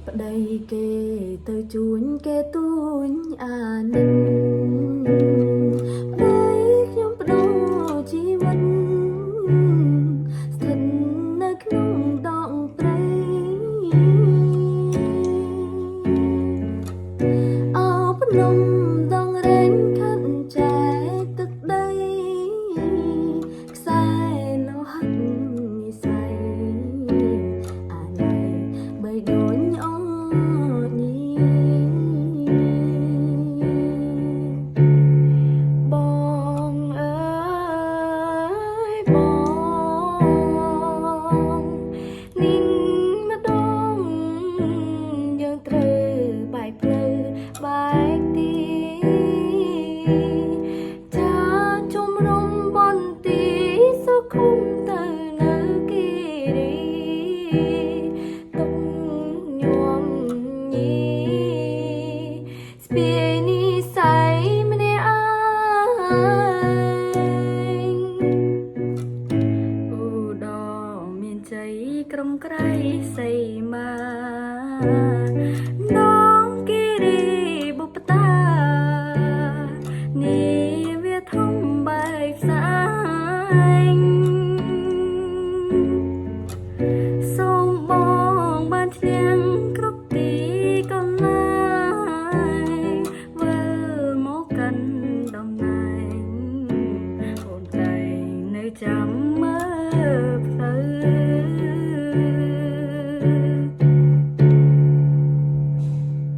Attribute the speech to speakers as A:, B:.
A: ប្តីគេទៅជួញគេទួញអានិនប្តីខ្ញុំបដូរជីវិតស្ថិតនៅក្នុងដងព្រៃអោភ្នំដងរែងខាត់ចែកទឹកដីខ្សែលោហិតនិស័យអាណៃបីដូចអូនញីបងអើយបងនេះម្ដងយើងត្រូវបែកផ្លូវបែកទីចាជំរំបន្ទីសុខុមទៅនៅគិរីទុកញោមញីស្ពាយនិស័យម្នាក់ឯងឧត្តមមានជ័យក្រុមក្រៃសីមានងគិរីបុព្វតានាវាធំបែកផ្សាយ